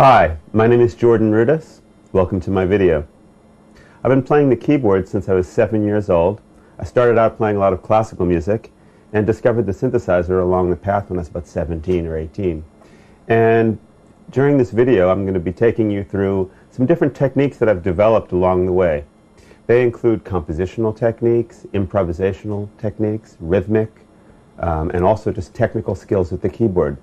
Hi, my name is Jordan RUDESS. Welcome to my video. I've been playing the keyboard since I was 7 years old. I started out playing a lot of classical music and discovered the synthesizer along the path when I was about 17 or 18. And during this video, I'm going to be taking you through some different techniques that I've developed along the way. They include compositional techniques, improvisational techniques, rhythmic, and also just technical skills with the keyboard.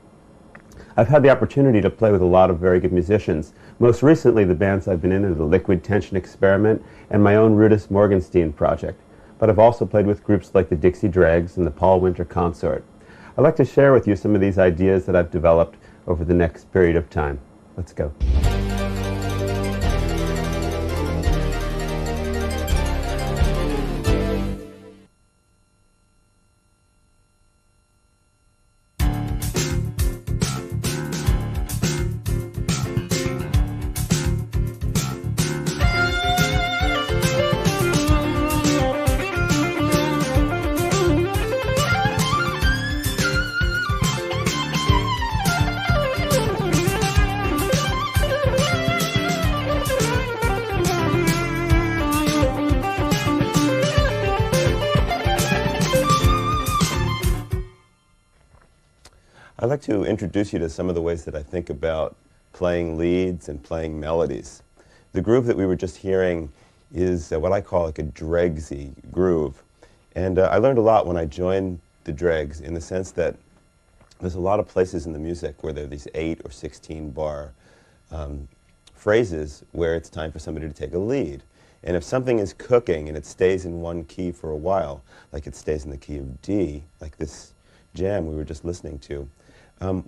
I've had the opportunity to play with a lot of very good musicians. Most recently, the bands I've been in are the Liquid Tension Experiment and my own RUDESS Morgenstein project. But I've also played with groups like the Dixie Dregs and the Paul Winter Consort. I'd like to share with you some of these ideas that I've developed over the next period of time. Let's go. I'd like to introduce you to some of the ways that I think about playing leads and playing melodies. The groove that we were just hearing is what I call like a Dregsy groove. And I learned a lot when I joined the Dregs, in the sense that there's a lot of places in the music where there are these 8 or 16 bar phrases where it's time for somebody to take a lead. And if something is cooking and it stays in one key for a while, like it stays in the key of D, like this jam we were just listening to,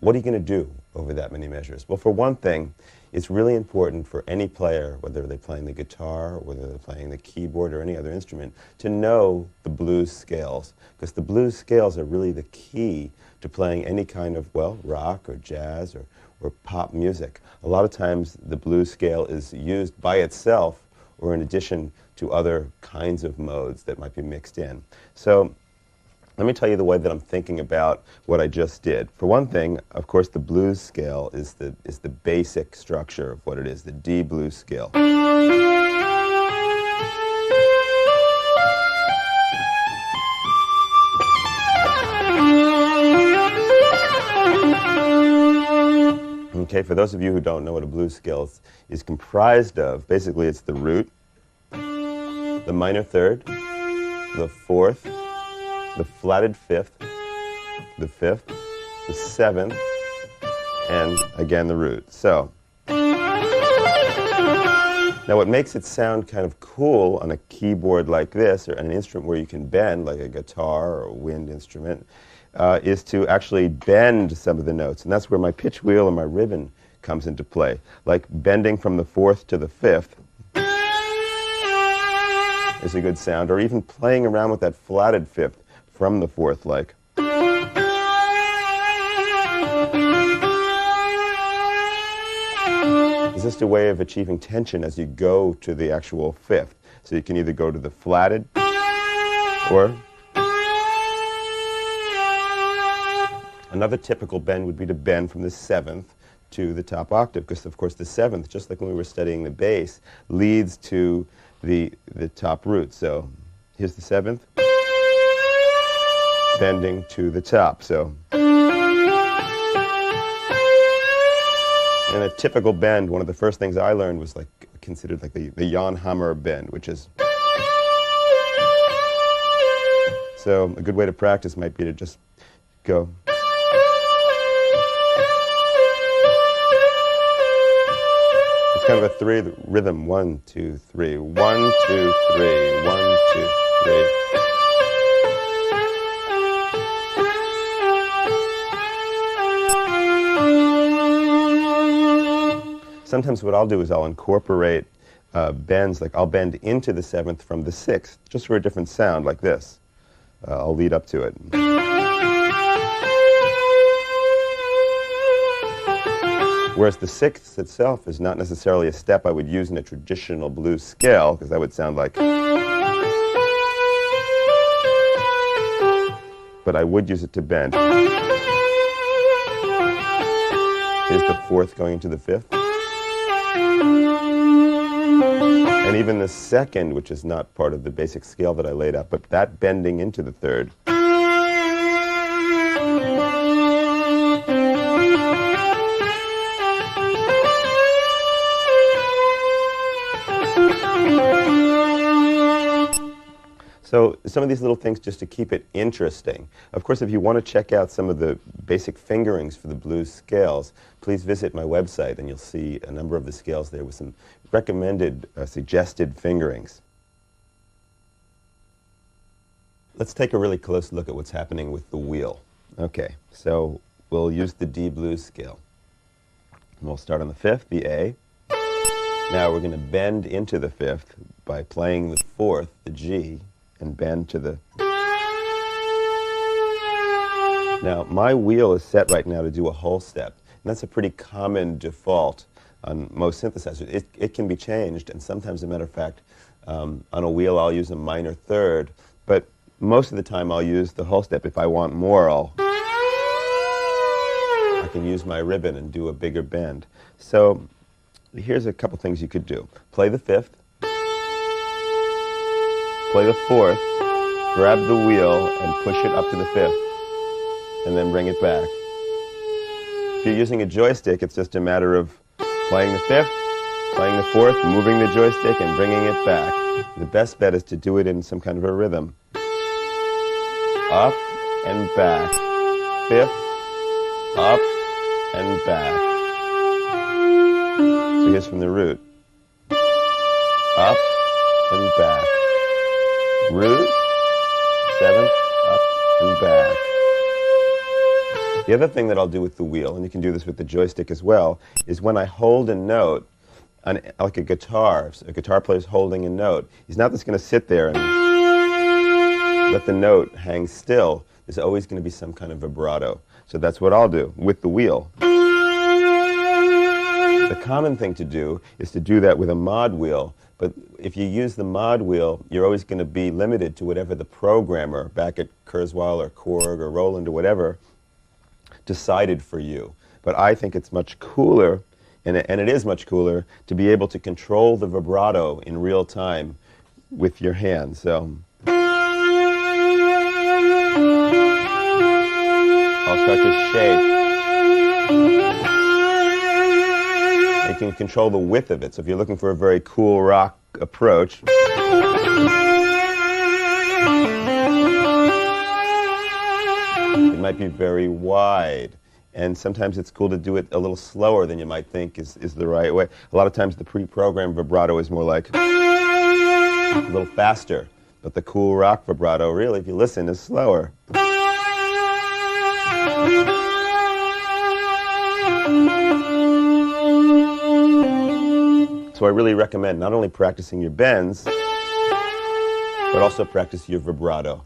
what are you going to do over that many measures? Well, for one thing, it's really important for any player, whether they're playing the guitar, or whether they're playing the keyboard or any other instrument, to know the blues scales, because the blues scales are really the key to playing any kind of, well, rock or jazz or pop music. A lot of times the blues scale is used by itself or in addition to other kinds of modes that might be mixed in. So let me tell you the way that I'm thinking about what I just did. For one thing, of course, the blues scale is the basic structure of what it is, the D blues scale. Okay, for those of you who don't know what a blues scale is comprised of, basically it's the root, the minor third, the fourth, the flatted fifth, the fifth, the seventh, and again the root. So, now what makes it sound kind of cool on a keyboard like this, or an instrument where you can bend, like a guitar or a wind instrument, is to actually bend some of the notes. And that's where my pitch wheel and my ribbon comes into play. Like bending from the fourth to the fifth is a good sound, or even playing around with that flatted fifth from the fourth, like. It's just a way of achieving tension as you go to the actual fifth. So you can either go to the flatted, or another typical bend would be to bend from the seventh to the top octave, because of course the seventh, just like when we were studying the bass, leads to the top root. So here's the seventh, bending to the top. So, in a typical bend, one of the first things I learned was considered like the Jan Hammer bend, which is. So a good way to practice might be to just go. It's kind of a three rhythm. 1, 2, 3. 1, 2, 3. 1, 2, 3. Sometimes what I'll do is I'll incorporate bends, like I'll bend into the seventh from the sixth, just for a different sound, like this. I'll lead up to it. Whereas the sixth itself is not necessarily a step I would use in a traditional blues scale, because that would sound like. But I would use it to bend. Here's the fourth going into the fifth. and even the second, which is not part of the basic scale that I laid out, but that bending into the third. So some of these little things just to keep it interesting. Of course, if you want to check out some of the basic fingerings for the blues scales, please visit my website and you'll see a number of the scales there with some recommended, suggested fingerings. Let's take a really close look at what's happening with the wheel. Okay, so we'll use the D blues scale. And we'll start on the fifth, the A. Now we're going to bend into the fifth by playing the fourth, the G, and bend to the... Now, my wheel is set right now to do a whole step, and that's a pretty common default on most synthesizers. It can be changed, and sometimes, as a matter of fact, on a wheel I'll use a minor third, but most of the time I'll use the whole step. If I want more, I can use my ribbon and do a bigger bend. So here's a couple things you could do. Play the fifth, play the fourth, grab the wheel and push it up to the fifth, and then bring it back. If you're using a joystick, it's just a matter of playing the fifth, playing the fourth, moving the joystick, and bringing it back. The best bet is to do it in some kind of a rhythm. Up and back. Fifth, up and back. So here's from the root. Up and back. Root, seventh, up and back. The other thing that I'll do with the wheel, and you can do this with the joystick as well, is when I hold a note, like a guitar, if a guitar player is holding a note, he's not just going to sit there and let the note hang still. There's always going to be some kind of vibrato. So that's what I'll do with the wheel. The common thing to do is to do that with a mod wheel, but if you use the mod wheel, you're always going to be limited to whatever the programmer back at Kurzweil or Korg or Roland or whatever decided for you. But I think it's much cooler, and it is much cooler, to be able to control the vibrato in real time with your hands. So I'll start to shake. You can control the width of it. So if you're looking for a very cool rock approach, it might be very wide. And sometimes it's cool to do it a little slower than you might think is the right way. A lot of times the pre-programmed vibrato is more like a little faster. But the cool rock vibrato, really, if you listen, is slower. So I really recommend not only practicing your bends, but also practice your vibrato.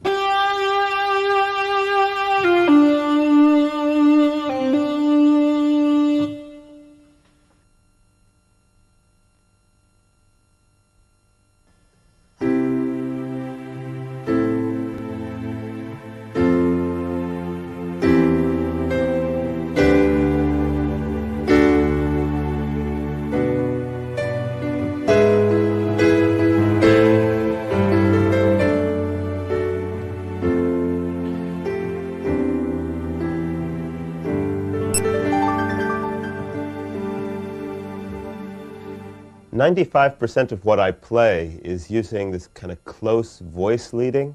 "95% of what I play is using this kind of close voice leading.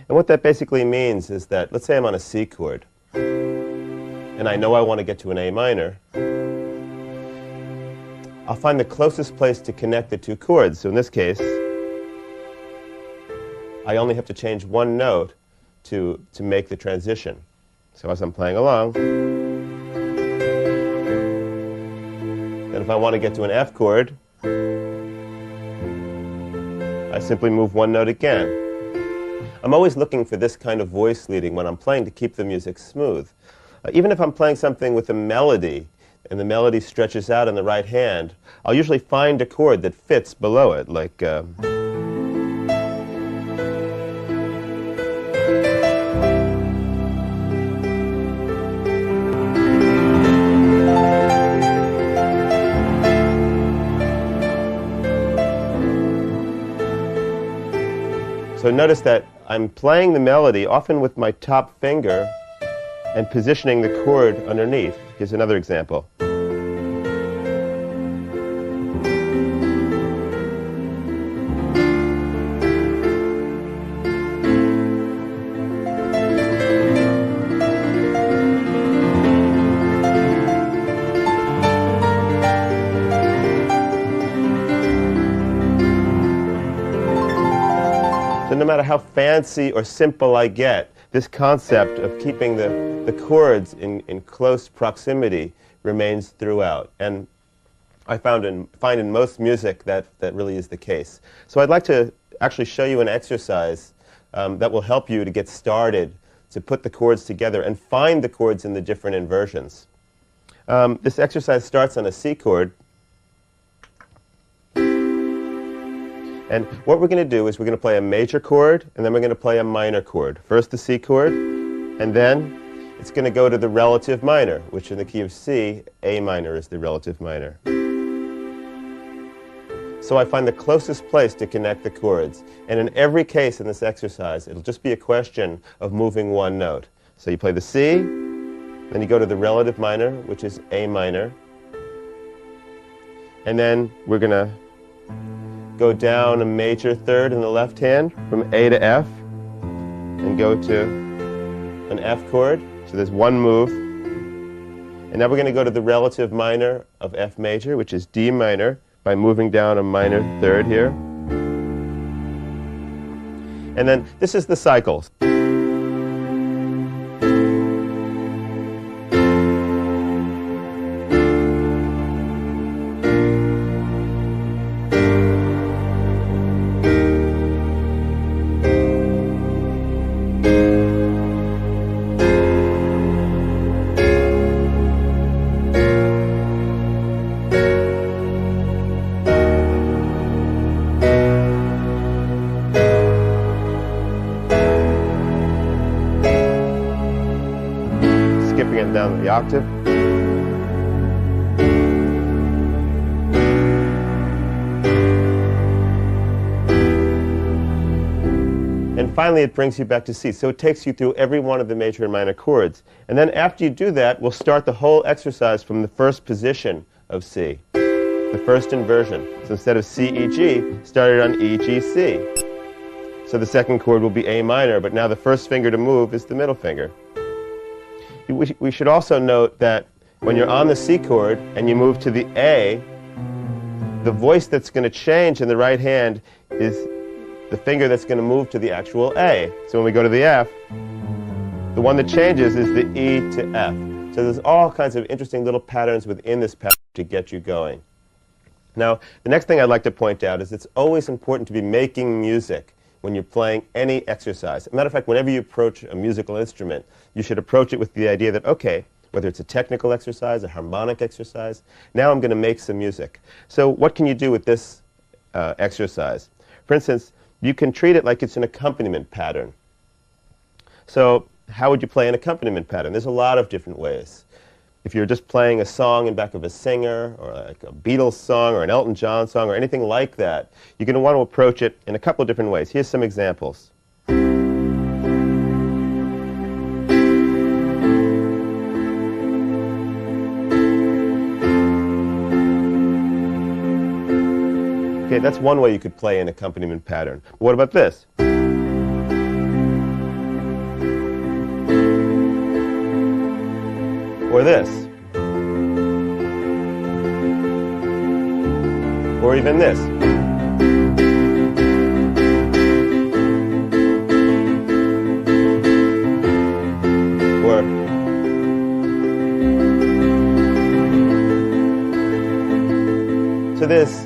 And what that basically means is that, let's say I'm on a C chord, and I know I want to get to an A minor. I'll find the closest place to connect the two chords. So in this case, I only have to change one note to make the transition. So as I'm playing along, then if I want to get to an F chord, I simply move one note again. I'm always looking for this kind of voice leading when I'm playing to keep the music smooth. Even if I'm playing something with a melody, and the melody stretches out in the right hand, I'll usually find a chord that fits below it, like... So notice that I'm playing the melody, often with my top finger, and positioning the chord underneath. Here's another example. So no matter how fancy or simple I get, this concept of keeping the chords in close proximity remains throughout. And I find in most music that really is the case. So I'd like to actually show you an exercise that will help you to get started to put the chords together and find the chords in the different inversions. This exercise starts on a C chord. And what we're going to do is we're going to play a major chord, and then we're going to play a minor chord. First the C chord, and then it's going to go to the relative minor, which in the key of C, A minor is the relative minor. So I find the closest place to connect the chords. And in every case in this exercise, it'll just be a question of moving one note. So you play the C, then you go to the relative minor, which is A minor. And then we're going to go down a major third in the left hand from A to F and go to an F chord. So there's one move. And now we're going to go to the relative minor of F major, which is D minor, by moving down a minor third here. And then this is the cycle. Skipping it down the octave. And finally it brings you back to C. So it takes you through every one of the major and minor chords. And then after you do that, we'll start the whole exercise from the first position of C, the first inversion. So instead of C, E, G, started on E, G, C. So the second chord will be A minor, but now the first finger to move is the middle finger. We should also note that when you're on the C chord and you move to the A, the voice that's going to change in the right hand is the finger that's going to move to the actual A. So when we go to the F, the one that changes is the E to F. So there's all kinds of interesting little patterns within this pattern to get you going. Now, the next thing I'd like to point out is it's always important to be making music when you're playing any exercise. As a matter of fact, whenever you approach a musical instrument, you should approach it with the idea that, okay, whether it's a technical exercise, a harmonic exercise, now I'm going to make some music. So what can you do with this exercise? For instance, you can treat it like it's an accompaniment pattern. So how would you play an accompaniment pattern? There's a lot of different ways. If you're just playing a song in back of a singer, or like a Beatles song, or an Elton John song, or anything like that, you're going to want to approach it in a couple of different ways. Here's some examples. Okay, that's one way you could play an accompaniment pattern. But what about this? Or this. Or even this. Or so there's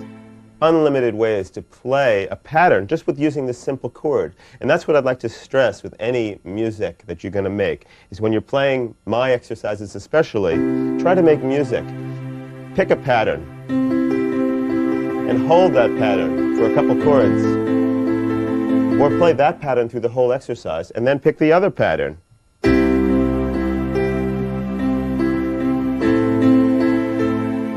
unlimited ways to play a pattern just with using this simple chord. And that's what I'd like to stress with any music that you're going to make, is when you're playing my exercises especially, try to make music. Pick a pattern and hold that pattern for a couple chords. Or play that pattern through the whole exercise and then pick the other pattern.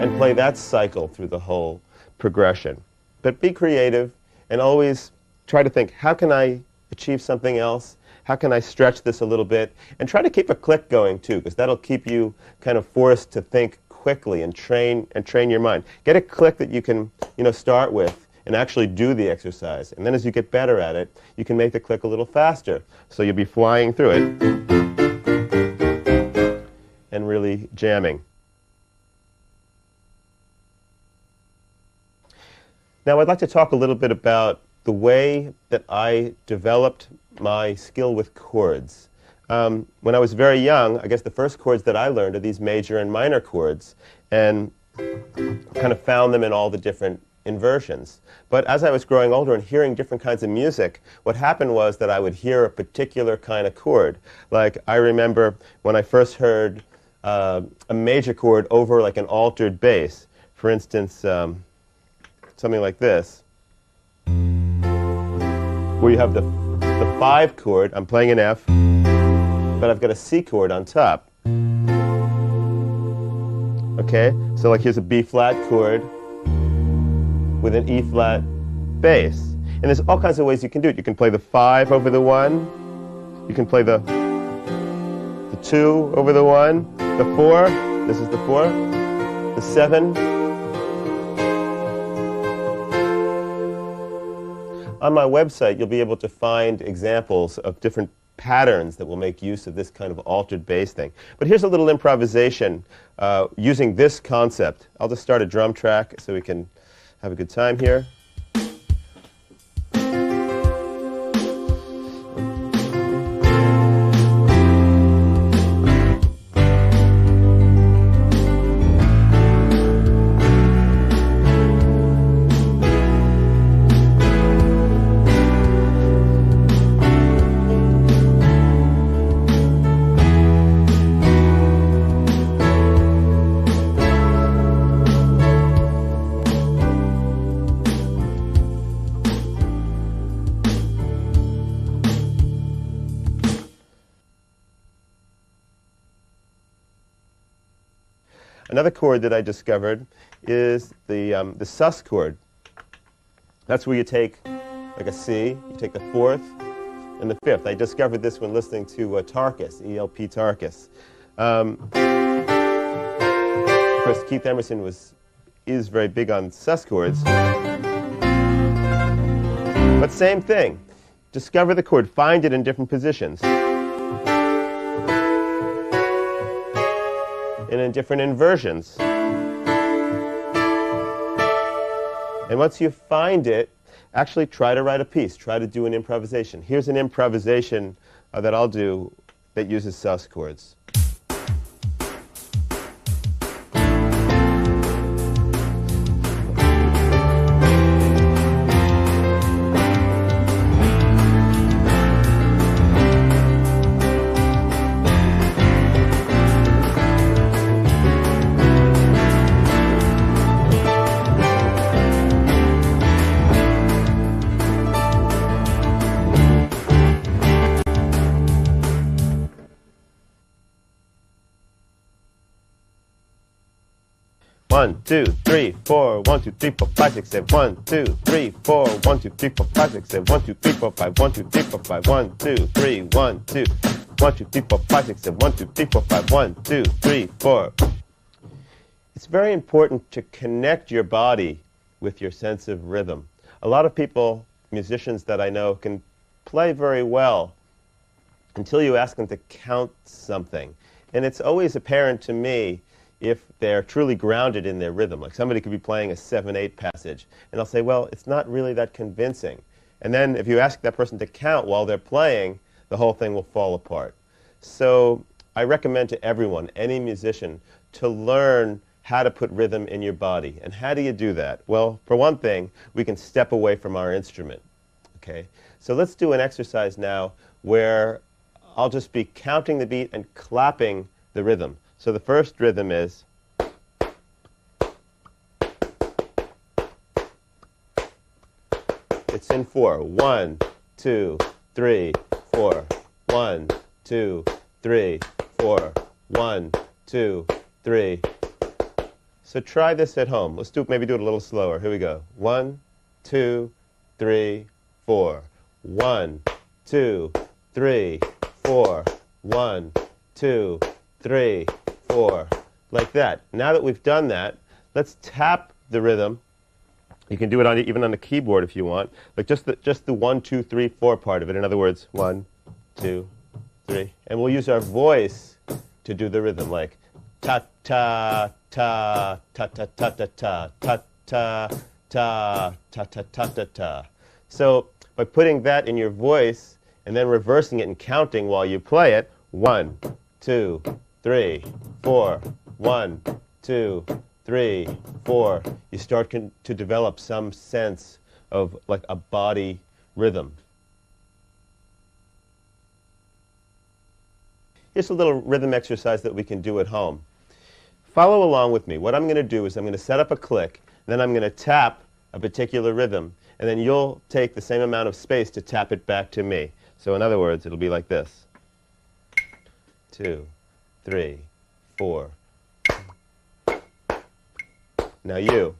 And play that cycle through the whole progression. But be creative and always try to think, how can I achieve something else? How can I stretch this a little bit? And try to keep a click going too, because that'll keep you kind of forced to think quickly and train your mind. Get a click that you can, start with and actually do the exercise. And then as you get better at it, you can make the click a little faster. So you'll be flying through it and really jamming. Now I'd like to talk a little bit about the way that I developed my skill with chords. When I was very young, I guess the first chords that I learned are these major and minor chords, and kind of found them in all the different inversions. But as I was growing older and hearing different kinds of music, what happened was that I would hear a particular kind of chord. Like I remember when I first heard a major chord over like an altered bass. For instance, something like this, where you have the 5 chord, I'm playing an F, but I've got a C chord on top. Okay, so like here's a B flat chord with an E flat bass. And there's all kinds of ways you can do it. You can play the 5 over the 1, you can play the 2 over the 1, the 4, this is the 4, the 7. On my website, you'll be able to find examples of different patterns that will make use of this kind of altered bass thing. But here's a little improvisation using this concept. I'll just start a drum track so we can have a good time here. Another chord that I discovered is the sus chord. That's where you take like a C, you take the 4th and the 5th. I discovered this when listening to Tarkus, E.L.P. Tarkus. Of course, Keith Emerson is very big on sus chords. But same thing. Discover the chord, find it in different positions. And in different inversions. And once you find it, actually try to write a piece. Try to do an improvisation. Here's an improvisation that I'll do that uses sus chords. One, two, three, four. 1, 2, 3, 4, 5, 6, 7. 1, 2, 3, 4. 1, 2, 3, 4, 5, 6, 7. 1, 2, 3, 4, 5. 1, 2, 3, 4, 5. 1, 2, 3, 1, 2. 1, 2, 3, 4, 5, 6, 7. 1, 2, 3, 4, 5. 1, 2, 3, 4. It's very important to connect your body with your sense of rhythm. A lot of people, musicians that I know, can play very well until you ask them to count something. And it's always apparent to me if they're truly grounded in their rhythm. Like somebody could be playing a 7/8 passage, and I'll say, well, it's not really that convincing. And then if you ask that person to count while they're playing, the whole thing will fall apart. So I recommend to everyone, any musician, to learn how to put rhythm in your body. And how do you do that? Well, for one thing, we can step away from our instrument. Okay? So let's do an exercise now where I'll just be counting the beat and clapping the rhythm. So the first rhythm is, it's in 4. 1, 2, 3, 4. 1, 2, 3, 4. 1, 2, 3. So try this at home. Let's maybe do it a little slower. Here we go. 1, 2, 3, 4. 1, 2, 3, 4, 1, 2, 3, 4, like that. Now that we've done that, let's tap the rhythm. You can do it even on the keyboard if you want, like just the 1, 2, 3, 4 part of it. In other words, 1, 2, 3, and we'll use our voice to do the rhythm, like ta ta ta ta ta ta ta ta ta ta ta ta ta ta ta ta. So by putting that in your voice and then reversing it and counting while you play it, 1, 2, 3, 4, 1, 2, 3, 4, you start to develop some sense of like a body rhythm. Here's a little rhythm exercise that we can do at home. Follow along with me. What I'm going to do is I'm going to set up a click, then I'm going to tap a particular rhythm, and then you'll take the same amount of space to tap it back to me. So in other words, it'll be like this. 2, 3, 4. Now you.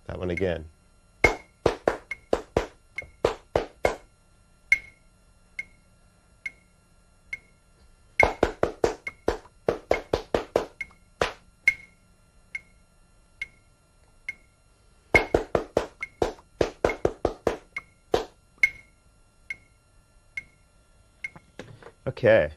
That one again. Okay.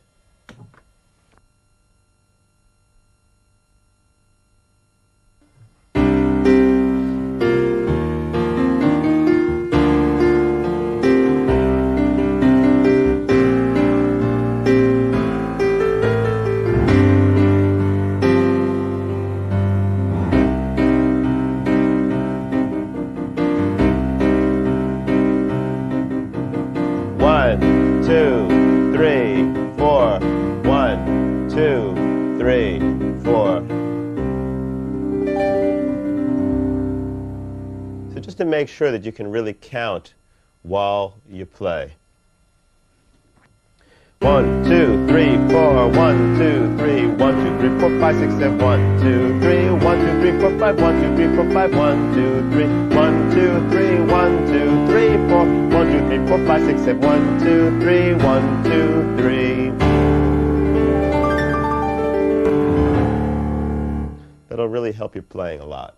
One, two, three, 4. 1, 2, 3, 4. So just to make sure that you can really count while you play. 1, 2, 3, 4, 1, 2, 3, 1, 2, 3, 4, 5, 6, 7, 1, 2, 3, 1, 2, 3, 4, 5, 1, 2, 3, 4, 5, 1, 2, 3, 1, 2, 3, 1, 2, 3, 4, 1, 2, 3, 4, 5, 6, 7, 1, 2, 3, 1, 2, 3. That'll really help your playing a lot.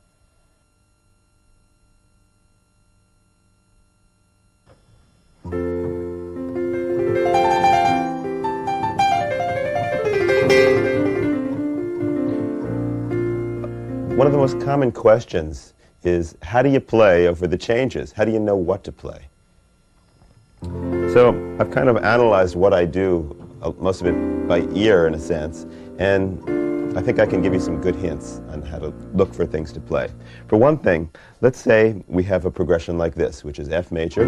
One of the most common questions is, how do you play over the changes? How do you know what to play? So I've kind of analyzed what I do, most of it by ear in a sense, and I think I can give you some good hints on how to look for things to play. For one thing, let's say we have a progression like this, which is F major,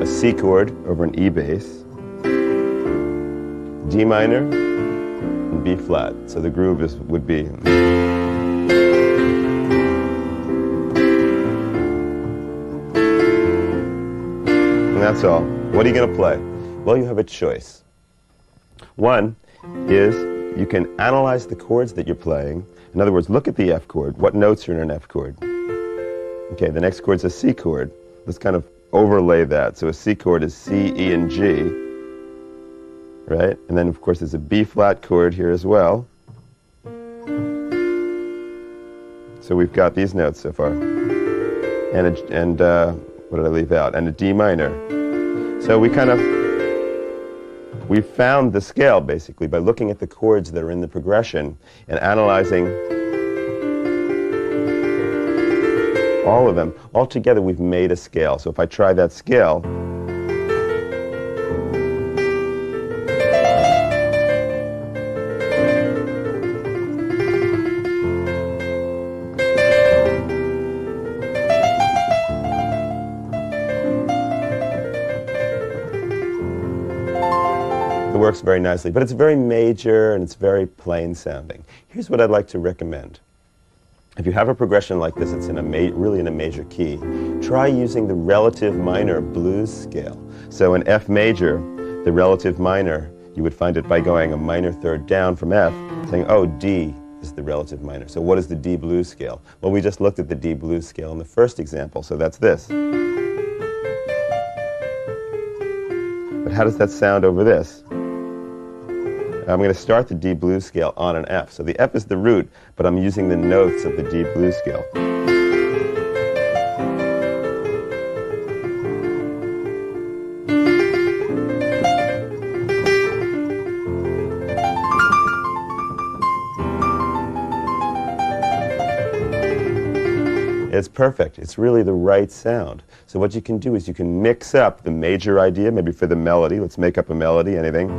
a C chord over an E bass, D minor, and B flat. So the groove would be. And that's all. What are you going to play? Well, you have a choice. One is you can analyze the chords that you're playing. In other words, look at the F chord. What notes are in an F chord? Okay, the next chord's a C chord. Let's kind of overlay that. So a C chord is C, E, and G. Right? And then, of course, there's a B flat chord here as well. So we've got these notes so far. And what did I leave out? And a D minor. So we found the scale, basically, by looking at the chords that are in the progression and analyzing all of them. All together we've made a scale. So if I try that scale, it works very nicely, but it's very major and it's very plain sounding. Here's what I'd like to recommend. If you have a progression like this, it's in a really in a major key, try using the relative minor blues scale. So in F major, the relative minor, you would find it by going a minor third down from F, saying, oh, D is the relative minor. So what is the D blues scale? Well, we just looked at the D blues scale in the first example, so that's this. But how does that sound over this? I'm going to start the D blues scale on an F. So the F is the root, but I'm using the notes of the D blues scale. It's perfect. It's really the right sound. So what you can do is you can mix up the major idea, maybe for the melody. Let's make up a melody, anything.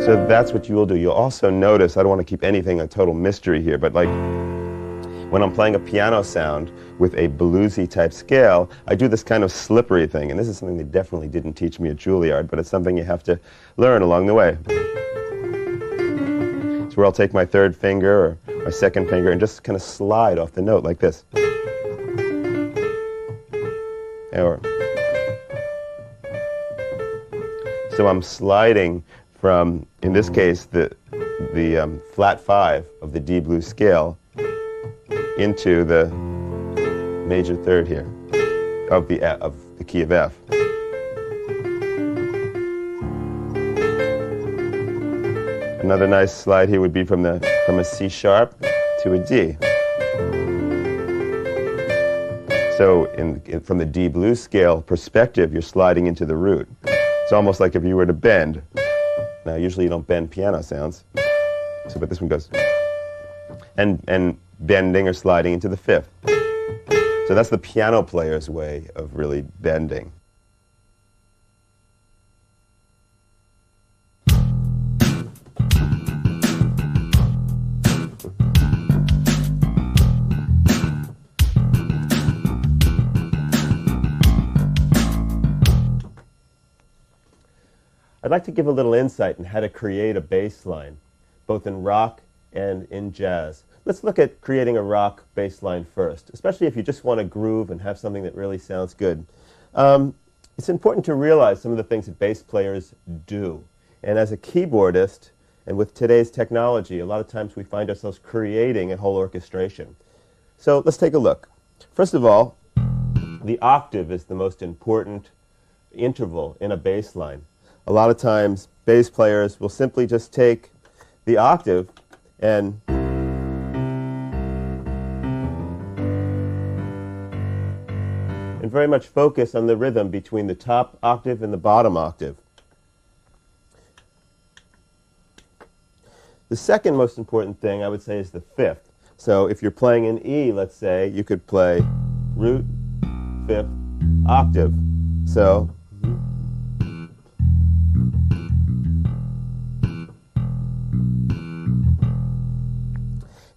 So that's what you will do. You'll also notice, I don't want to keep anything a total mystery here, but like when I'm playing a piano sound with a bluesy type scale, I do this kind of slippery thing. And this is something they definitely didn't teach me at Juilliard, but it's something you have to learn along the way. It's where I'll take my third finger or my second finger and just kind of slide off the note like this. Or, so I'm sliding from, in this case, the flat 5 of the D blues scale into the major third here of the key of F. Another nice slide here would be from a C sharp to a D. So from the D blues scale perspective, you're sliding into the root. It's almost like if you were to bend. Now, usually you don't bend piano sounds, so, but this one goes, and bending or sliding into the fifth. So that's the piano player's way of really bending. I'd like to give a little insight on how to create a bass line, both in rock and in jazz. Let's look at creating a rock bass line first, especially if you just want to groove and have something that really sounds good. It's important to realize some of the things that bass players do. And as a keyboardist, and with today's technology, a lot of times we find ourselves creating a whole orchestration. So let's take a look. First of all, the octave is the most important interval in a bass line. A lot of times, bass players will simply just take the octave and very much focus on the rhythm between the top octave and the bottom octave. The second most important thing, I would say, is the fifth. So if you're playing in E, let's say, you could play root, fifth, octave. So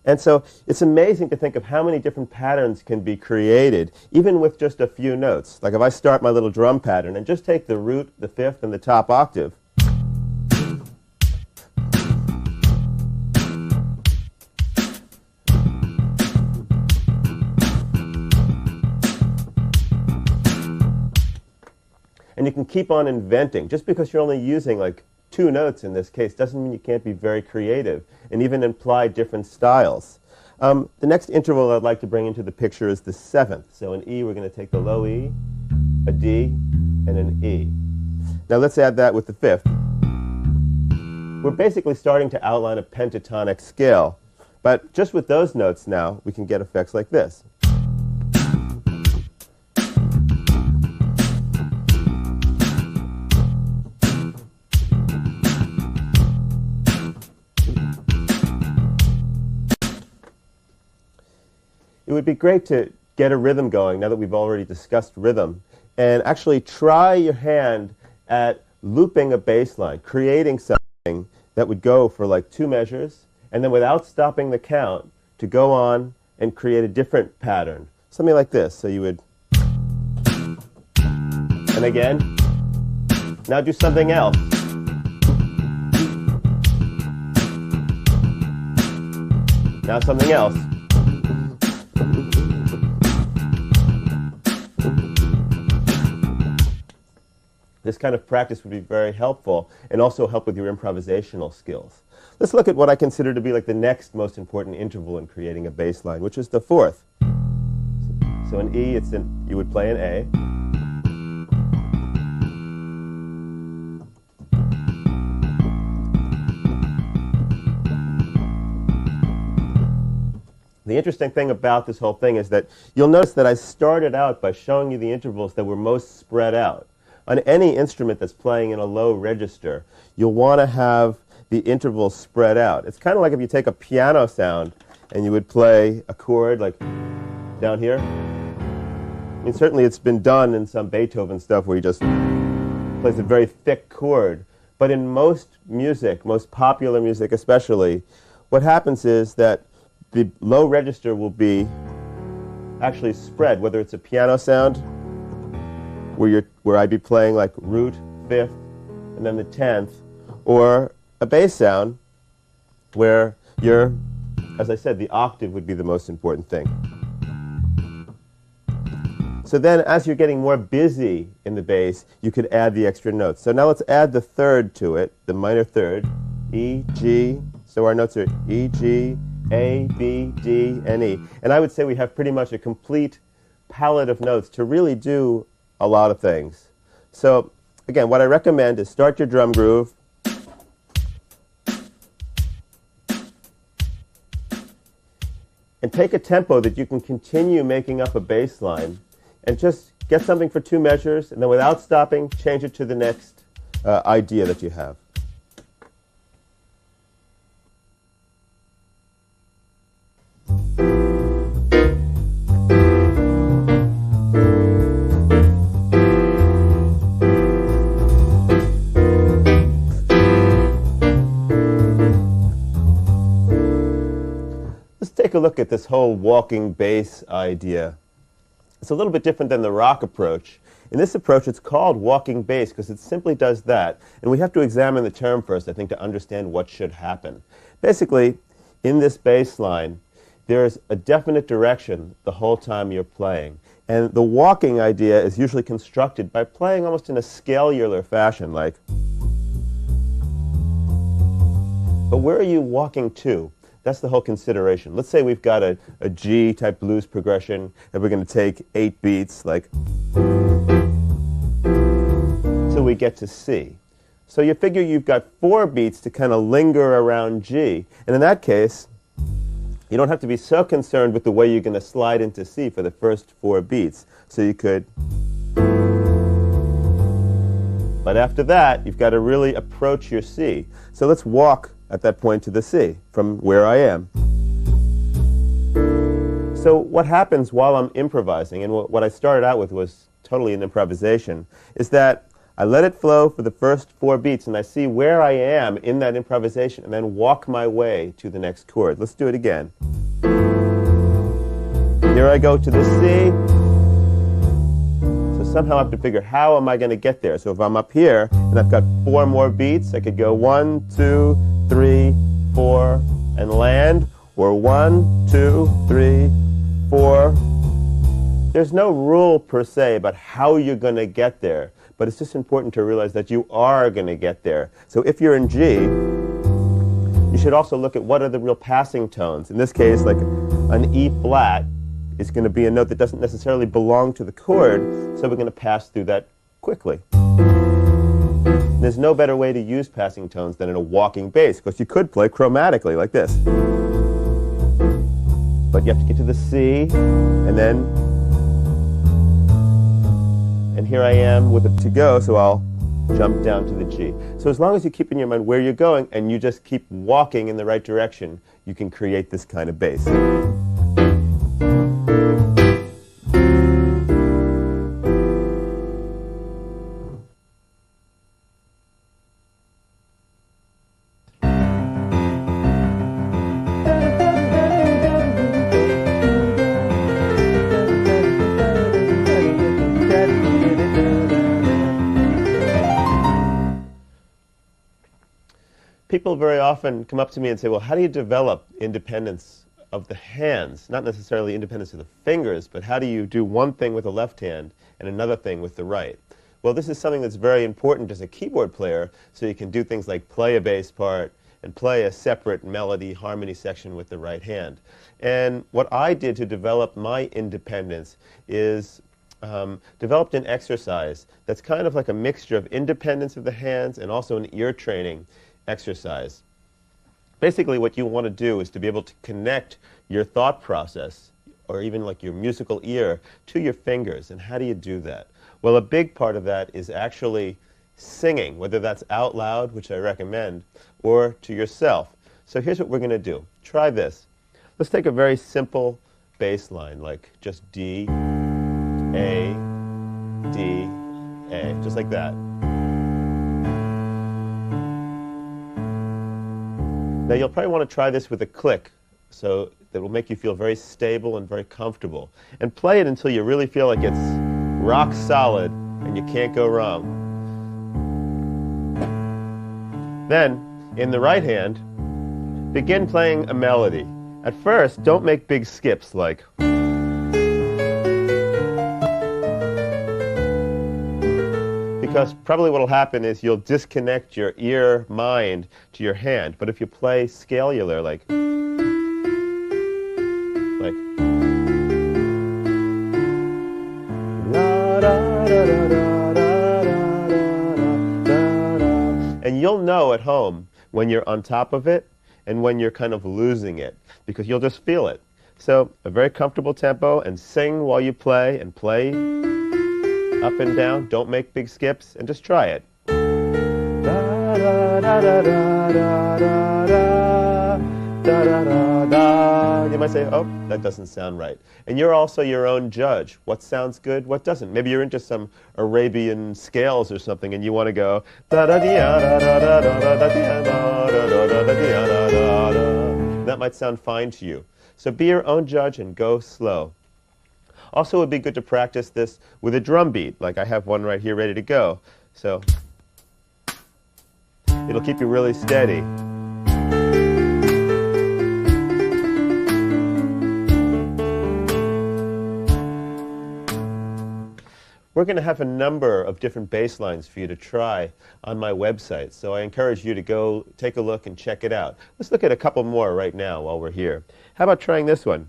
and so it's amazing to think of how many different patterns can be created, even with just a few notes. Like if I start my little drum pattern and just take the root, the fifth, and the top octave, and you can keep on inventing. Just because you're only using like 2 notes in this case doesn't mean you can't be very creative and even imply different styles. The next interval I'd like to bring into the picture is the 7th. So in E, we're going to take the low E, a D, and an E. Now let's add that with the 5th. We're basically starting to outline a pentatonic scale, But just with those notes now, we can get effects like this. It would be great to get a rhythm going now that we've already discussed rhythm, and actually try your hand at looping a bass line, creating something that would go for like 2 measures, and then without stopping the count, to go on and create a different pattern. Something like this. So you would, and again, now do something else. Now something else. This kind of practice would be very helpful and also help with your improvisational skills. Let's look at what I consider to be like the next most important interval in creating a bass line, which is the 4th. So in E, you would play an A. The interesting thing about this whole thing is that you'll notice that I started out by showing you the intervals that were most spread out. On any instrument that's playing in a low register, you'll want to have the intervals spread out. It's kind of like if you take a piano sound and you would play a chord like down here. I mean, certainly it's been done in some Beethoven stuff where he just plays a very thick chord. But in most music, most popular music especially, what happens is that the low register will be actually spread, whether it's a piano sound where I'd be playing like root, 5th, and then the 10th, or a bass sound where as I said, the octave would be the most important thing. So then as you're getting more busy in the bass, you could add the extra notes. So now let's add the 3rd to it, the minor 3rd, E, G. So our notes are E, G, A, B, D, and E. And I would say we have pretty much a complete palette of notes to really do a lot of things. So again, what I recommend is start your drum groove, and take a tempo that you can continue making up a bass line, and just get something for 2 measures, and then without stopping, change it to the next idea that you have. Take a look at this whole walking bass idea. It's a little bit different than the rock approach. In this approach, it's called walking bass because it simply does that. And we have to examine the term first, I think, to understand what should happen. Basically, in this bass line, there's a definite direction the whole time you're playing. And the walking idea is usually constructed by playing almost in a scalular fashion, like. But where are you walking to? That's the whole consideration. Let's say we've got a G-type blues progression, and we're going to take 8 beats, like, till we get to C. So you figure you've got 4 beats to kind of linger around G. And in that case, you don't have to be so concerned with the way you're going to slide into C for the first 4 beats. So you could. But after that, you've got to really approach your C. So let's walk at that point to the C from where I am. So what happens while I'm improvising, and what I started out with was totally an improvisation, is that I let it flow for the first 4 beats, and I see where I am in that improvisation, and then walk my way to the next chord. Let's do it again. Here I go to the C. So somehow I have to figure, how am I going to get there? So if I'm up here, and I've got 4 more beats, I could go 1, 2, 3, 4, and land, or 1, 2, 3, 4. There's no rule per se about how you're going to get there, but it's just important to realize that you are going to get there. So if you're in G, you should also look at what are the real passing tones. In this case, like an E flat is going to be a note that doesn't necessarily belong to the chord, so we're going to pass through that quickly. There's no better way to use passing tones than in a walking bass, because you could play chromatically like this. but you have to get to the C, and here I am with it to go, so I'll jump down to the G. So as long as you keep in your mind where you're going and you just keep walking in the right direction, you can create this kind of bass. People very often come up to me and say, well, how do you develop independence of the hands? Not necessarily independence of the fingers, but how do you do one thing with the left hand and another thing with the right? Well, this is something that's very important as a keyboard player, so you can do things like play a bass part and play a separate melody harmony section with the right hand. And what I did to develop my independence is developed an exercise that's kind of like a mixture of independence of the hands and also an ear training exercise. Basically, what you want to do is to be able to connect your thought process, or even like your musical ear, to your fingers. And how do you do that? Well, a big part of that is actually singing, whether that's out loud, which I recommend, or to yourself. So here's what we're going to do. Try this. Let's take a very simple bass line, like just D, A, D, A, just like that. Now, you'll probably want to try this with a click, so that will make you feel very stable and very comfortable. And play it until you really feel like it's rock solid and you can't go wrong. Then, in the right hand, begin playing a melody. At first, don't make big skips like... Because probably what will happen is you'll disconnect your ear mind to your hand. But if you play scalular, like and you'll know at home when you're on top of it and when you're kind of losing it, because you'll just feel it. So a very comfortable tempo, and sing while you play, and play up and down. Don't make big skips, and just try it. You might say, oh, that doesn't sound right. And you're also your own judge. What sounds good, what doesn't? Maybe you're into some Arabian scales or something, and you want to go... That might sound fine to you. So be your own judge and go slow. Also, it would be good to practice this with a drum beat, like I have one right here ready to go. So it'll keep you really steady. We're going to have a number of different bass lines for you to try on my website, so I encourage you to go take a look and check it out. Let's look at a couple more right now while we're here. How about trying this one?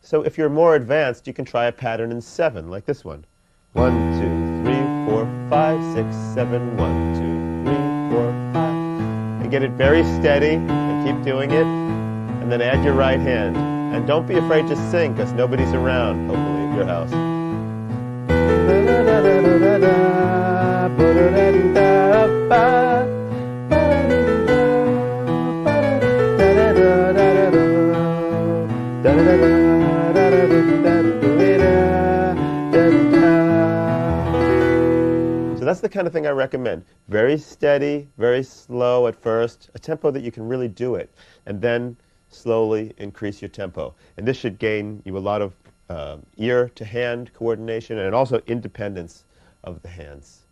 So if you're more advanced, you can try a pattern in 7, like this one. 1, 2, 3, 4, 5, 6, 7, 1, 2, 3, 4, 5. And get it very steady, and keep doing it. And then add your right hand. And don't be afraid to sing, because nobody's around, hopefully, at your house. So that's the kind of thing I recommend. Very steady, very slow at first, a tempo that you can really do it, and then slowly increase your tempo. And this should gain you a lot of ear-to-hand coordination and also independence of the hands.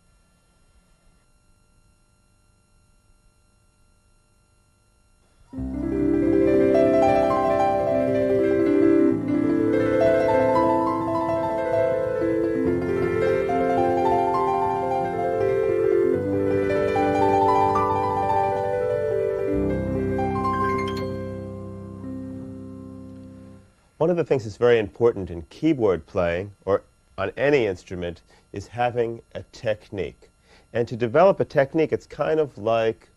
One of the things that's very important in keyboard playing, or on any instrument, is having a technique. And to develop a technique, it's kind of like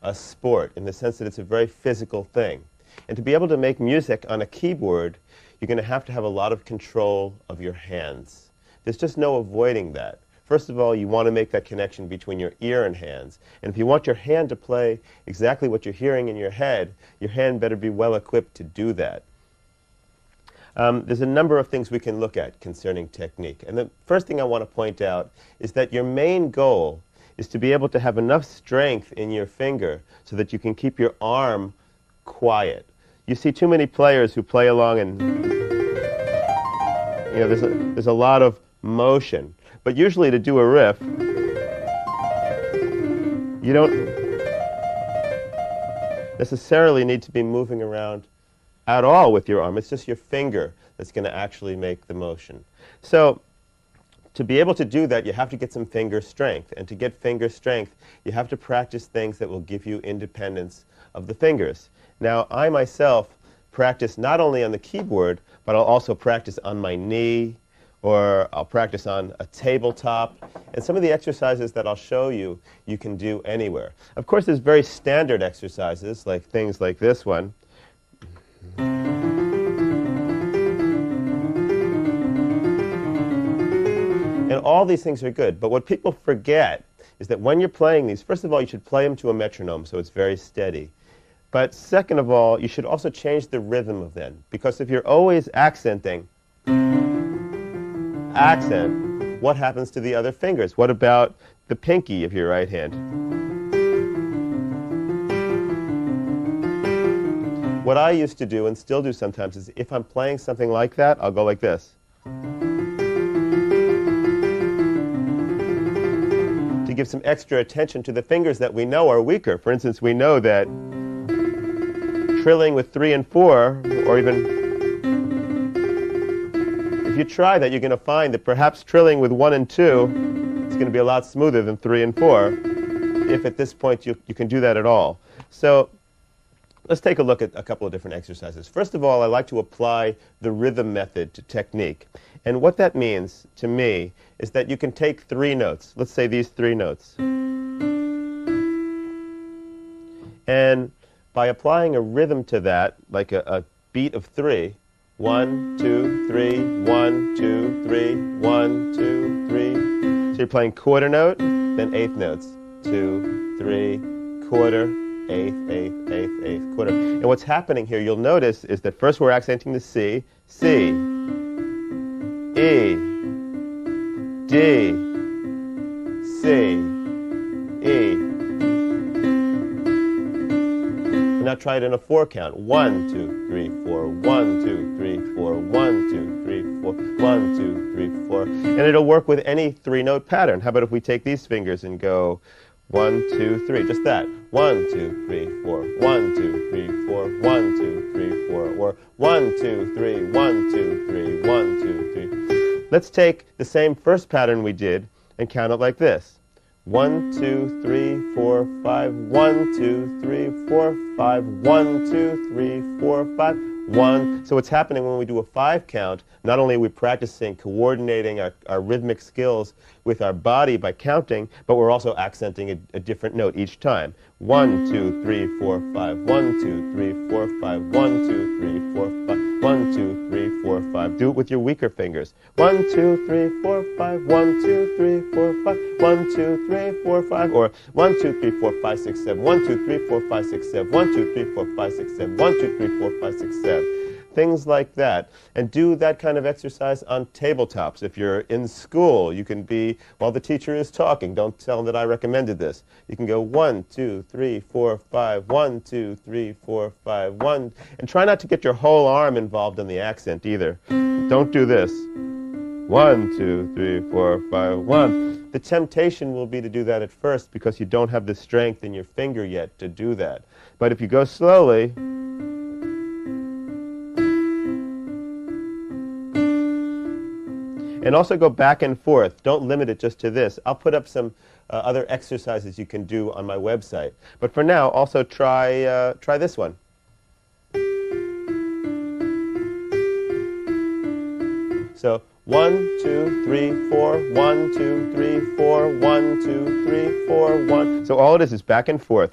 a sport in the sense that it's a very physical thing. And to be able to make music on a keyboard, you're going to have a lot of control of your hands. There's just no avoiding that. First of all, you want to make that connection between your ear and hands. And if you want your hand to play exactly what you're hearing in your head, your hand better be well equipped to do that. There's a number of things we can look at concerning technique. And the first thing I want to point out is that your main goal is to be able to have enough strength in your finger so that you can keep your arm quiet. You see too many players who play along and there's a lot of motion. But usually to do a riff, you don't necessarily need to be moving around at all with your arm. It's just your finger that's going to actually make the motion. So to be able to do that, you have to get some finger strength. And to get finger strength, you have to practice things that will give you independence of the fingers. Now, I myself practice not only on the keyboard, but I'll also practice on my knee, or I'll practice on a tabletop. And some of the exercises that I'll show you, you can do anywhere. Of course, there's very standard exercises, like things like this one. And all these things are good. But what people forget is that when you're playing these, first of all, you should play them to a metronome so it's very steady. But second of all, you should also change the rhythm of them. Because if you're always accenting, accent, what happens to the other fingers? What about the pinky of your right hand? What I used to do, and still do sometimes, is if I'm playing something like that, I'll go like this. To give some extra attention to the fingers that we know are weaker. For instance, we know that trilling with 3 and 4, or even if you try that, you're going to find that perhaps trilling with 1 and 2 is going to be a lot smoother than 3 and 4, if at this point you can do that at all. So let's take a look at a couple of different exercises. First of all, I like to apply the rhythm method to technique. And what that means to me is that you can take 3 notes. Let's say these 3 notes. And by applying a rhythm to that, like a beat of 3, 1, 2, 3, 1, 2, 3, 1, 2, 3. So you're playing quarter note, then eighth notes. 2, 3, quarter, eighth, eighth, eighth, eighth, quarter. And what's happening here, you'll notice, is that first we're accenting the C, C, E, D, C, E. Now try it in a 4 count. 1, 2, 3, 4, 1, 2, 3, 4, 1, 2, 3, 4, 1, 2, 3, 4. And it'll work with any 3-note pattern. How about if we take these fingers and go 1, 2, 3, just that. 1, 2, 3, 4, 1, 2, 3, 4, 1, 2, 3, 4, or 1, 2, 3, 1, 2, 3, 1, 2, 3. Let's take the same first pattern we did and count it like this. 1, 2, 3, 4, 5, 1, 2, 3, 4, 5, 1, 2, 3, 4, 5, 1. So what's happening when we do a 5 count, not only are we practicing coordinating our rhythmic skills with our body by counting, but we're also accenting a different note each time. 1, 2, 3, 4, 5, 1, 2, 3, 4, 5, 1, 2, 3, 4, 5, 1, 2, 3, 4, 5. Do it with your weaker fingers. 1, 2, 3, 4, 5, 1, 2, 3, 4, 5, 1, 2, 3, 4, 5, or 1, 2, 3, 4, 5, 6, 7, 1, 2, 3, 4, 5, 6, 7, 1, 2, 3, 4, 5, 6, 7, 1, 2, 3, 4, 5, 6, 7. Things like that. And do that kind of exercise on tabletops. If you're in school, you can be, while the teacher is talking, don't tell them that I recommended this. You can go 1, 2, 3, 4, 5, 1, 2, 3, 4, 5, 1. And try not to get your whole arm involved in the accent either. Don't do this. 1, 2, 3, 4, 5, 1. The temptation will be to do that at first because you don't have the strength in your finger yet to do that. But if you go slowly, and also go back and forth. Don't limit it just to this. I'll put up some other exercises you can do on my website. But for now, also try this one. So 1, 2, 3, 4, 1, 2, 3, 4, 1, 2, 3, 4, 1. So all it is back and forth,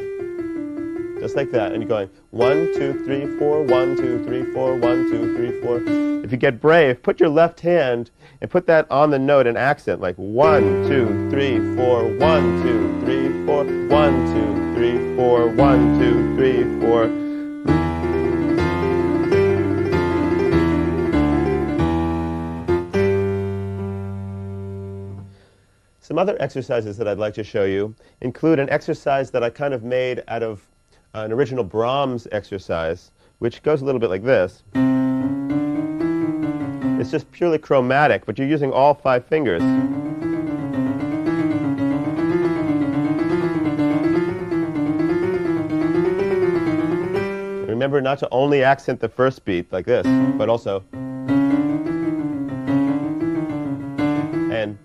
just like that. And you're going 1, 2, 3, 4, 1, 2, 3, 4, 1, 2, 3, 4. If you get brave, put your left hand and put that on the note and accent, like 1, 2, 3, 4, 1, 2, 3, 4, 1, 2, 3, 4, 1, 2, 3, 4. Some other exercises that I'd like to show you include an exercise that I kind of made out of an original Brahms exercise, which goes a little bit like this. It's just purely chromatic, but you're using all 5 fingers. Remember not to only accent the first beat like this, but also and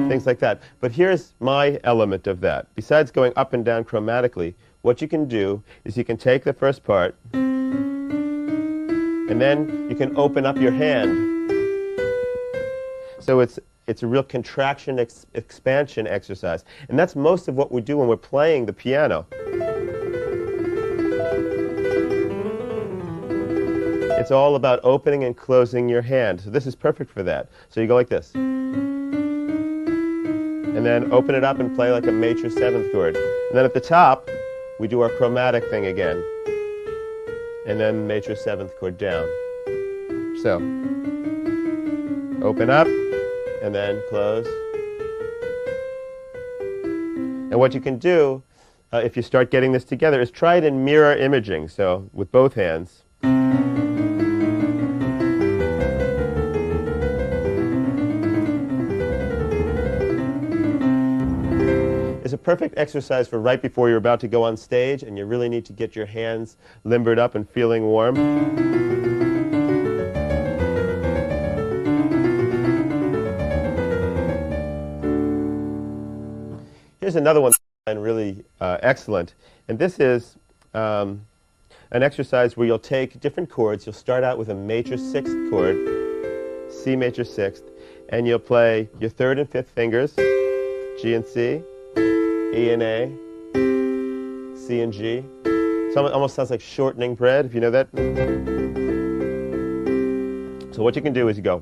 things like that. But here's my element of that. Besides going up and down chromatically, what you can do is you can take the first part, and then you can open up your hand. So it's a real contraction expansion exercise. And that's most of what we do when we're playing the piano. It's all about opening and closing your hand. So this is perfect for that. So you go like this. And then open it up and play like a major 7th chord. And then at the top, we do our chromatic thing again. And then major 7th chord down. So, open up, and then close. And what you can do, if you start getting this together, is try it in mirror imaging, so with both hands. It's a perfect exercise for right before you're about to go on stage and you really need to get your hands limbered up and feeling warm. Here's another one that's really excellent. And this is an exercise where you'll take different chords. You'll start out with a major 6th chord, C major 6th, and you'll play your 3rd and 5th fingers, G and C, E and A, C and G. So it almost sounds like shortening bread, if you know that. So what you can do is you go.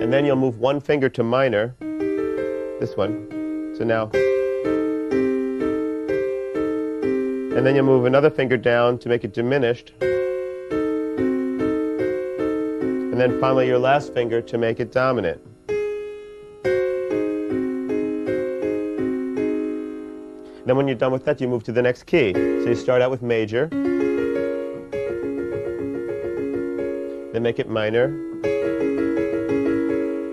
And then you'll move one finger to minor, this one. So now. And then you'll move another finger down to make it diminished. And then finally your last finger to make it dominant. Then when you're done with that, you move to the next key. So you start out with major, then make it minor,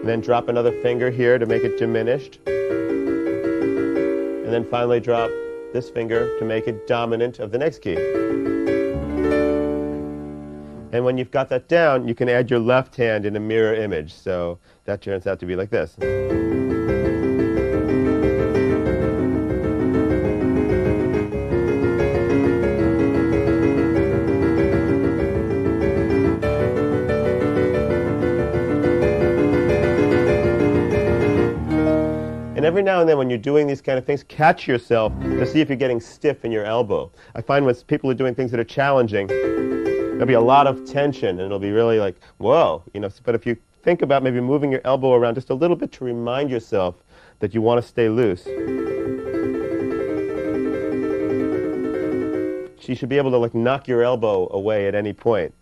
and then drop another finger here to make it diminished, and then finally drop this finger to make it dominant of the next key. And when you've got that down, you can add your left hand in a mirror image. So that turns out to be like this. And every now and then when you're doing these kind of things, catch yourself to see if you're getting stiff in your elbow. I find when people are doing things that are challenging, there'll be a lot of tension, and it'll be really like, whoa. But if you think about maybe moving your elbow around just a little bit to remind yourself that you want to stay loose. You should be able to knock your elbow away at any point.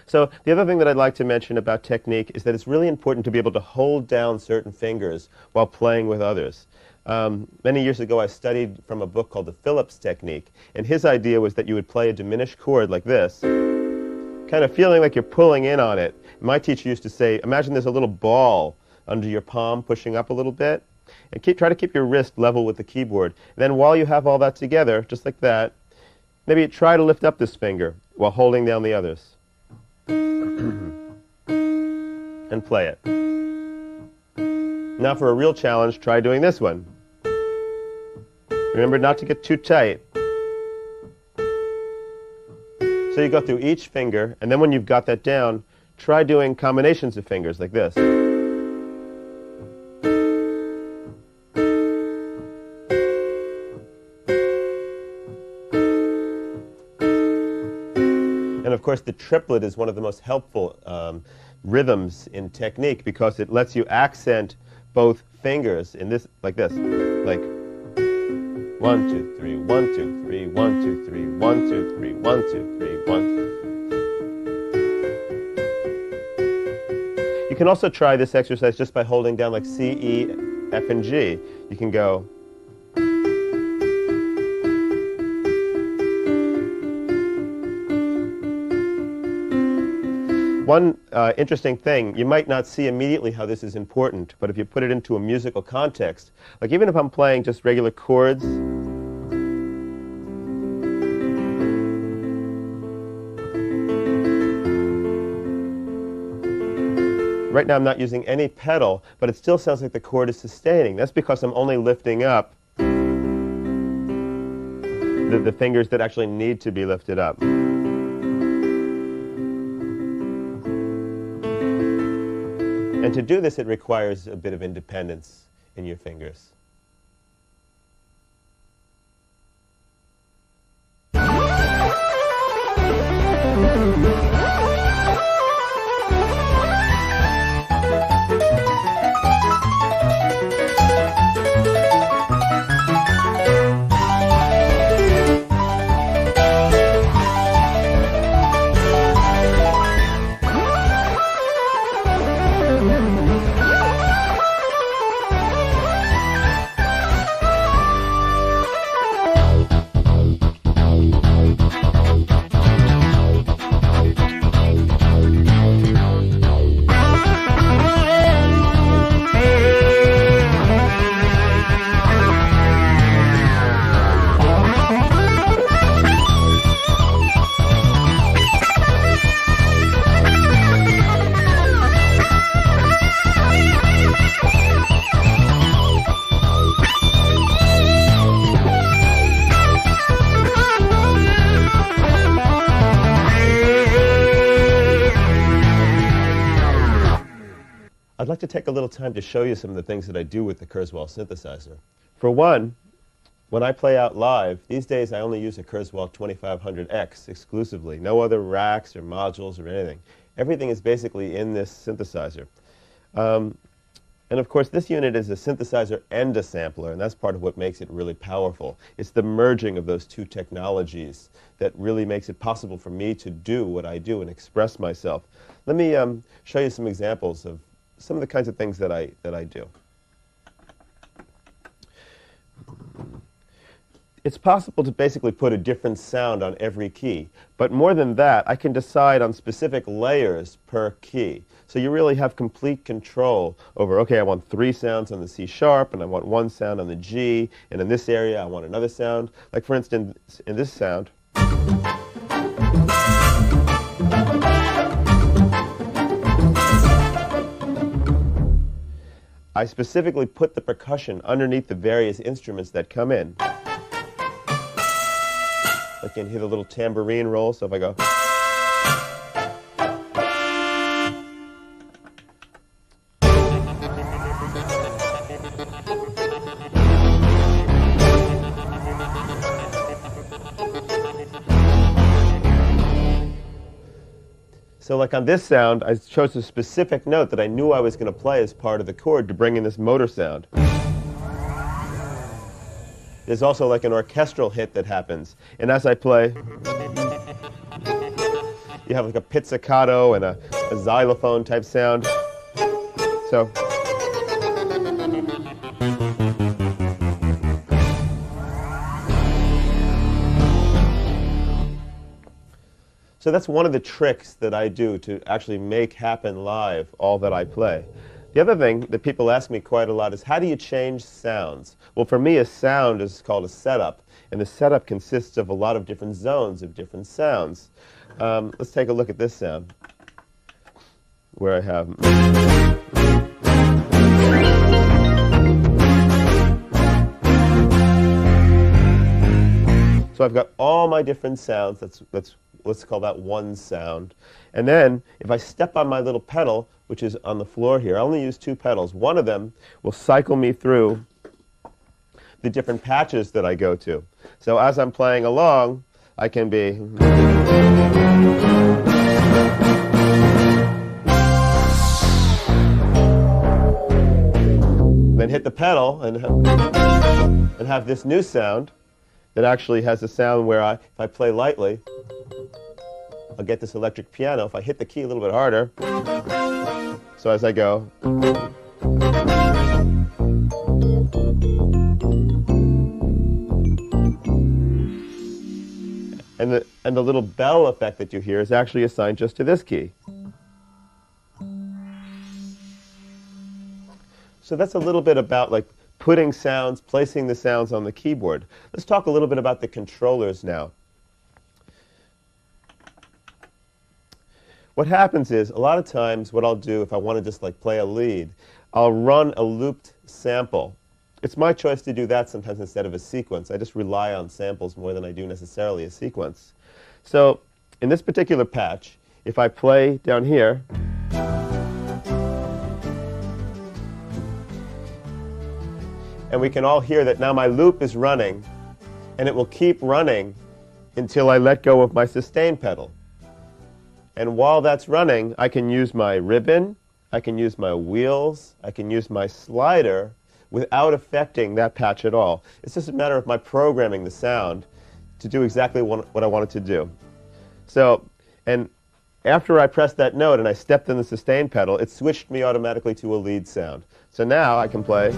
So the other thing that I'd like to mention about technique is that it's really important to be able to hold down certain fingers while playing with others. Many years ago I studied from a book called the Phillips technique, and his idea was that you would play a diminished chord like this, kind of feeling like you're pulling in on it. My teacher used to say, imagine there's a little ball under your palm pushing up a little bit, and try to keep your wrist level with the keyboard. And then while you have all that together, just like that, maybe try to lift up this finger while holding down the others. And play it. Now for a real challenge, try doing this one. Remember not to get too tight. So you go through each finger, and then when you've got that down, try doing combinations of fingers like this. And of course, the triplet is one of the most helpful rhythms in technique because it lets you accent both fingers in this, like this, like 1, 2, 3, 1, 2, 3, 1, 2, 3, 1, 2, 3, 1, 2, 3, 1. You can also try this exercise just by holding down like C, E, F, and G. You can go. One interesting thing, you might not see immediately how this is important, but if you put it into a musical context, like even if I'm playing just regular chords, right now I'm not using any pedal, but it still sounds like the chord is sustaining. That's because I'm only lifting up the fingers that actually need to be lifted up. And to do this, it requires a bit of independence in your fingers. I'd like to take a little time to show you some of the things that I do with the Kurzweil synthesizer. For one, when I play out live, these days I only use a Kurzweil 2500X exclusively. No other racks or modules or anything. Everything is basically in this synthesizer. And of course, this unit is a synthesizer and a sampler, and that's part of what makes it really powerful. It's the merging of those two technologies that really makes it possible for me to do what I do and express myself. Let me show you some examples of some of the kinds of things that I do. It's possible to basically put a different sound on every key, but more than that, I can decide on specific layers per key. So you really have complete control over, okay, I want 3 sounds on the C sharp, and I want 1 sound on the G, and in this area I want another sound. Like for instance, in this sound, I specifically put the percussion underneath the various instruments that come in. I can hear the little tambourine roll, so if I go, so like on this sound, I chose a specific note that I knew I was going to play as part of the chord to bring in this motor sound. There's also like an orchestral hit that happens. And as I play, you have like a pizzicato and a xylophone type sound. So that's one of the tricks that I do to actually make happen live all that I play. The other thing that people ask me quite a lot is, how do you change sounds? Well, for me, a sound is called a setup, and the setup consists of a lot of different zones of different sounds. Let's take a look at this sound, where I have... So I've got all my different sounds. That's let's call that one sound. And then if I step on my little pedal, which is on the floor here, I only use 2 pedals. One of them will cycle me through the different patches that I go to. So as I'm playing along, I can be then hit the pedal and have this new sound that actually has a sound where if I play lightly, I'll get this electric piano. If I hit the key a little bit harder, so as I go, and the little bell effect that you hear is actually assigned just to this key. So that's a little bit about like putting sounds, placing the sounds on the keyboard. Let's talk a little bit about the controllers now. What happens is, a lot of times what I'll do if I want to just like play a lead, I'll run a looped sample. It's my choice to do that sometimes instead of a sequence. I just rely on samples more than I do necessarily a sequence. So in this particular patch, if I play down here, and we can all hear that now my loop is running, and it will keep running until I let go of my sustain pedal. And while that's running, I can use my ribbon, I can use my wheels, I can use my slider without affecting that patch at all. It's just a matter of my programming the sound to do exactly what I want it to do. So, and after I pressed that note and I stepped in the sustain pedal, it switched me automatically to a lead sound. So now I can play.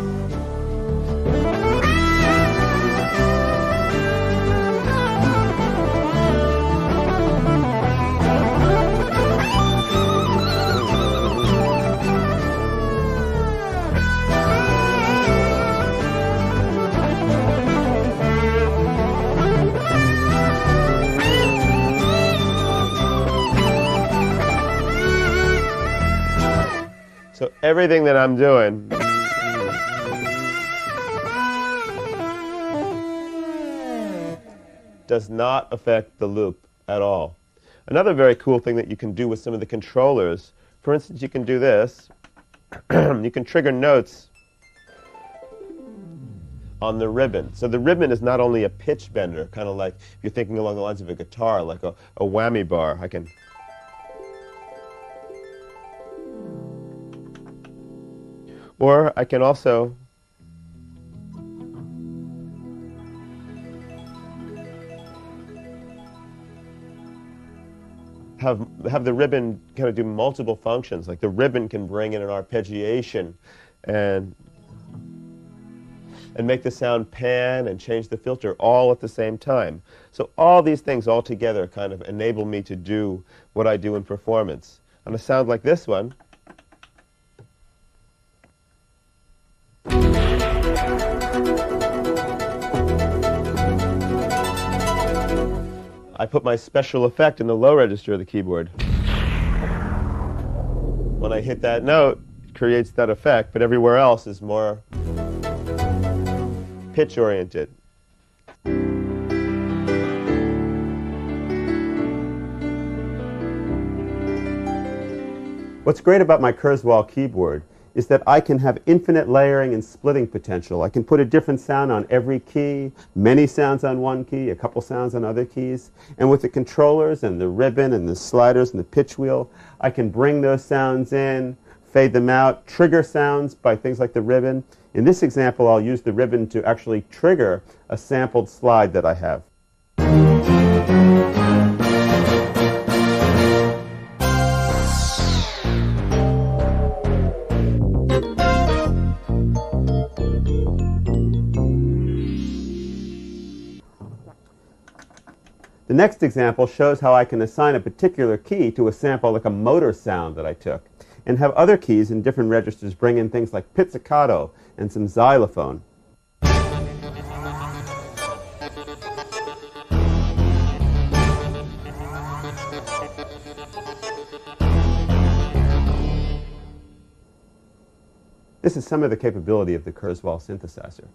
So everything that I'm doing does not affect the loop at all. Another very cool thing that you can do with some of the controllers, for instance, you can do this. You can trigger notes on the ribbon. So the ribbon is not only a pitch bender, kind of like if you're thinking along the lines of a guitar, like a whammy bar. I can or I can also have the ribbon kind of do multiple functions. Like the ribbon can bring in an arpeggiation and make the sound pan and change the filter all at the same time. So all these things all together kind of enable me to do what I do in performance. On a sound like this one, I put my special effect in the low register of the keyboard. When I hit that note, it creates that effect, but everywhere else is more pitch-oriented. What's great about my Kurzweil keyboard is that I can have infinite layering and splitting potential. I can put a different sound on every key, many sounds on one key, a couple sounds on other keys. And with the controllers and the ribbon and the sliders and the pitch wheel, I can bring those sounds in, fade them out, trigger sounds by things like the ribbon. In this example, I'll use the ribbon to actually trigger a sampled slide that I have. The next example shows how I can assign a particular key to a sample like a motor sound that I took, and have other keys in different registers bring in things like pizzicato and some xylophone. This is some of the capability of the Kurzweil synthesizer.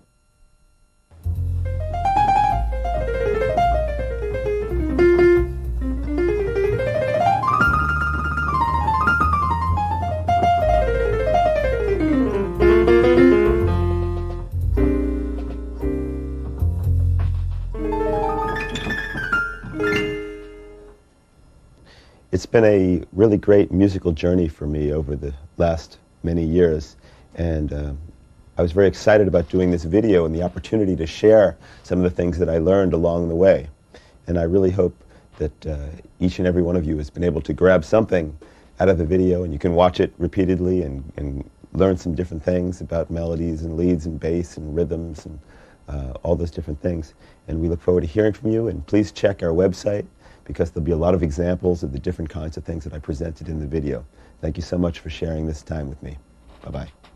It's been a really great musical journey for me over the last many years, and I was very excited about doing this video and the opportunity to share some of the things that I learned along the way. And I really hope that each and every one of you has been able to grab something out of the video, and you can watch it repeatedly and learn some different things about melodies and leads and bass and rhythms and all those different things. And we look forward to hearing from you, and please check our website, because there'll be a lot of examples of the different kinds of things that I presented in the video. Thank you so much for sharing this time with me. Bye-bye.